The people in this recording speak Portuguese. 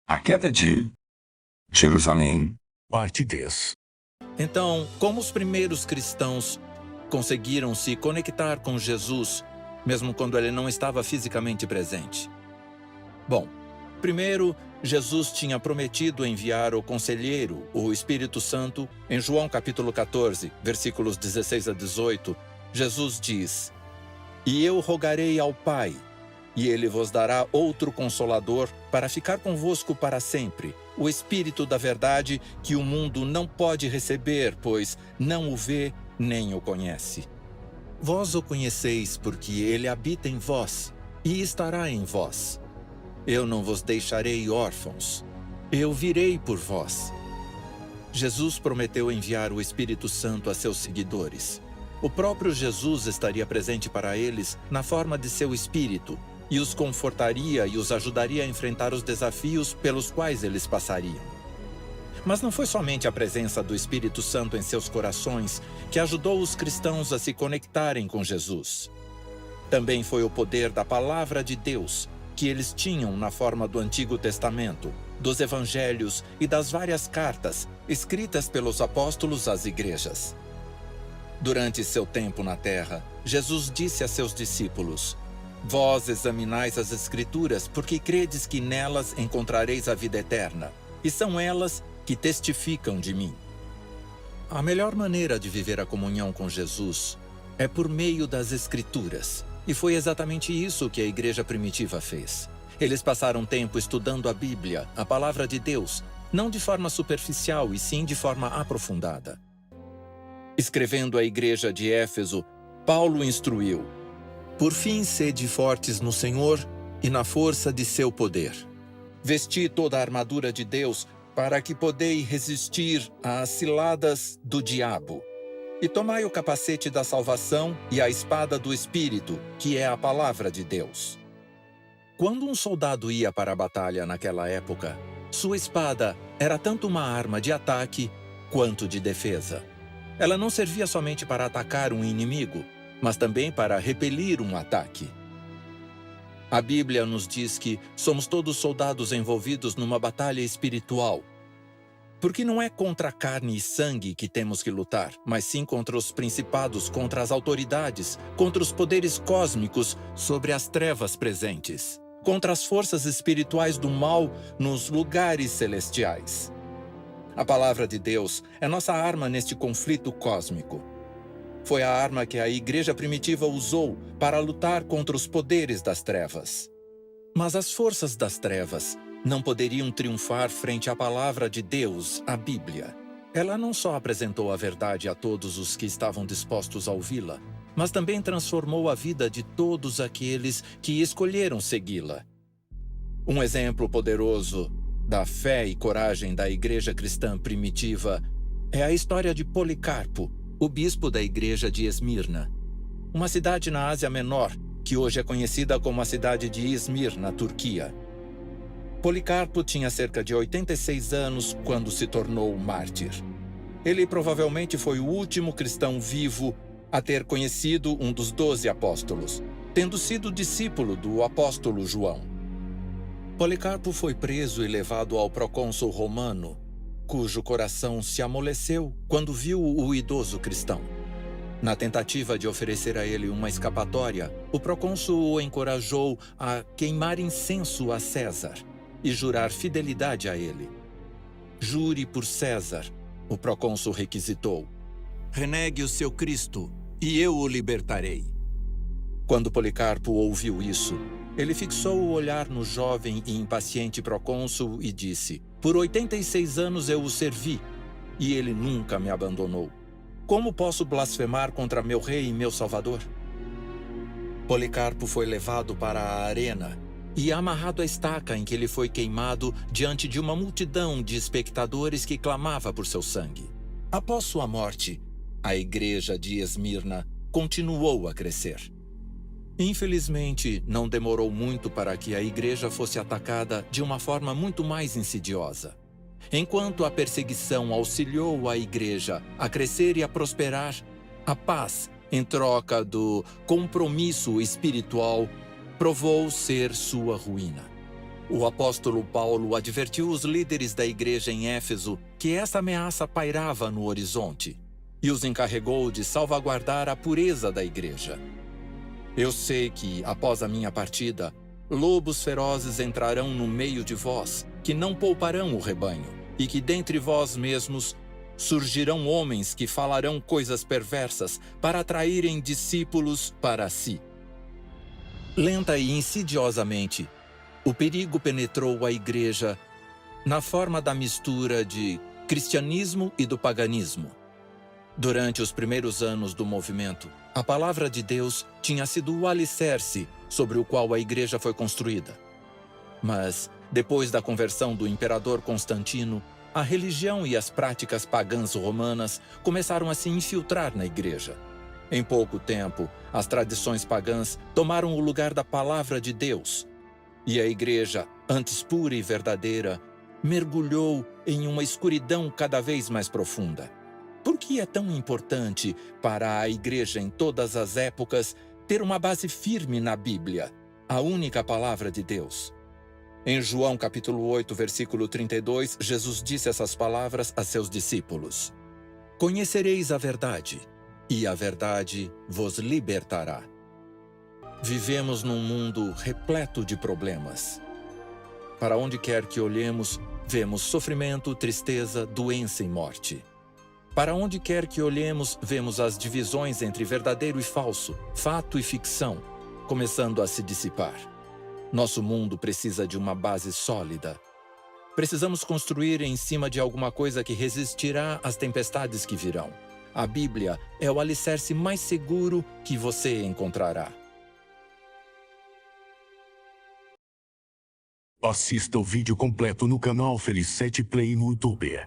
A queda de Jerusalém. Parte 10. Então, como os primeiros cristãos conseguiram se conectar com Jesus, mesmo quando ele não estava fisicamente presente? Bom, primeiro, Jesus tinha prometido enviar o Conselheiro, o Espírito Santo. Em João capítulo 14, versículos 16 a 18, Jesus diz: "E eu rogarei ao Pai, e ele vos dará outro Consolador para ficar convosco para sempre, o Espírito da verdade, que o mundo não pode receber, pois não o vê nem o conhece. Vós o conheceis, porque ele habita em vós e estará em vós. Eu não vos deixarei órfãos, eu virei por vós." Jesus prometeu enviar o Espírito Santo a seus seguidores. O próprio Jesus estaria presente para eles na forma de seu Espírito e os confortaria e os ajudaria a enfrentar os desafios pelos quais eles passariam. Mas não foi somente a presença do Espírito Santo em seus corações que ajudou os cristãos a se conectarem com Jesus. Também foi o poder da Palavra de Deus que eles tinham na forma do Antigo Testamento, dos Evangelhos e das várias cartas escritas pelos apóstolos às igrejas. Durante seu tempo na terra, Jesus disse a seus discípulos: "Vós examinais as Escrituras, porque credes que nelas encontrareis a vida eterna, e são elas que testificam de mim." A melhor maneira de viver a comunhão com Jesus é por meio das Escrituras, e foi exatamente isso que a igreja primitiva fez. Eles passaram tempo estudando a Bíblia, a Palavra de Deus, não de forma superficial, e sim de forma aprofundada. Escrevendo à igreja de Éfeso, Paulo instruiu: "Por fim, sede fortes no Senhor e na força de seu poder. Vesti toda a armadura de Deus, para que podeis resistir às ciladas do diabo. E tomai o capacete da salvação e a espada do Espírito, que é a palavra de Deus." Quando um soldado ia para a batalha naquela época, sua espada era tanto uma arma de ataque quanto de defesa. Ela não servia somente para atacar um inimigo, mas também para repelir um ataque. A Bíblia nos diz que somos todos soldados envolvidos numa batalha espiritual. Porque não é contra carne e sangue que temos que lutar, mas sim contra os principados, contra as autoridades, contra os poderes cósmicos sobre as trevas presentes, contra as forças espirituais do mal nos lugares celestiais. A palavra de Deus é nossa arma neste conflito cósmico. Foi a arma que a igreja primitiva usou para lutar contra os poderes das trevas. Mas as forças das trevas não poderiam triunfar frente à palavra de Deus, a Bíblia. Ela não só apresentou a verdade a todos os que estavam dispostos a ouvi-la, mas também transformou a vida de todos aqueles que escolheram segui-la. Um exemplo poderoso da fé e coragem da igreja cristã primitiva é a história de Policarpo, o bispo da igreja de Esmirna, uma cidade na Ásia Menor, que hoje é conhecida como a cidade de Izmir, na Turquia. Policarpo tinha cerca de 86 anos quando se tornou mártir. Ele provavelmente foi o último cristão vivo a ter conhecido um dos 12 apóstolos, tendo sido discípulo do apóstolo João. Policarpo foi preso e levado ao procônsul romano, cujo coração se amoleceu quando viu o idoso cristão. Na tentativa de oferecer a ele uma escapatória, o procônsul o encorajou a queimar incenso a César e jurar fidelidade a ele. "Jure por César", o procônsul requisitou. "Renegue o seu Cristo, e eu o libertarei." Quando Policarpo ouviu isso, ele fixou o olhar no jovem e impaciente procônsul e disse: "Por 86 anos eu o servi, e ele nunca me abandonou. Como posso blasfemar contra meu rei e meu salvador?" Policarpo foi levado para a arena e amarrado à estaca em que ele foi queimado diante de uma multidão de espectadores que clamava por seu sangue. Após sua morte, a igreja de Esmirna continuou a crescer. Infelizmente, não demorou muito para que a igreja fosse atacada de uma forma muito mais insidiosa. Enquanto a perseguição auxiliou a igreja a crescer e a prosperar, a paz, em troca do compromisso espiritual, provou ser sua ruína. O apóstolo Paulo advertiu os líderes da igreja em Éfeso que essa ameaça pairava no horizonte e os encarregou de salvaguardar a pureza da igreja. Eu sei que, após a minha partida, lobos ferozes entrarão no meio de vós, que não pouparão o rebanho, e que dentre vós mesmos surgirão homens que falarão coisas perversas para atraírem discípulos para si. Lenta e insidiosamente, o perigo penetrou a igreja na forma da mistura de cristianismo e do paganismo. Durante os primeiros anos do movimento, a palavra de Deus tinha sido o alicerce sobre o qual a igreja foi construída. Mas, depois da conversão do imperador Constantino, a religião e as práticas pagãs romanas começaram a se infiltrar na igreja. Em pouco tempo, as tradições pagãs tomaram o lugar da palavra de Deus, e a igreja, antes pura e verdadeira, mergulhou em uma escuridão cada vez mais profunda. Por que é tão importante para a igreja em todas as épocas ter uma base firme na Bíblia, a única palavra de Deus? Em João capítulo 8, versículo 32, Jesus disse essas palavras a seus discípulos: "Conhecereis a verdade, e a verdade vos libertará." Vivemos num mundo repleto de problemas. Para onde quer que olhemos, vemos sofrimento, tristeza, doença e morte. Para onde quer que olhemos, vemos as divisões entre verdadeiro e falso, fato e ficção, começando a se dissipar. Nosso mundo precisa de uma base sólida. Precisamos construir em cima de alguma coisa que resistirá às tempestades que virão. A Bíblia é o alicerce mais seguro que você encontrará. Assista o vídeo completo no canal Feliz 7 Play no YouTube.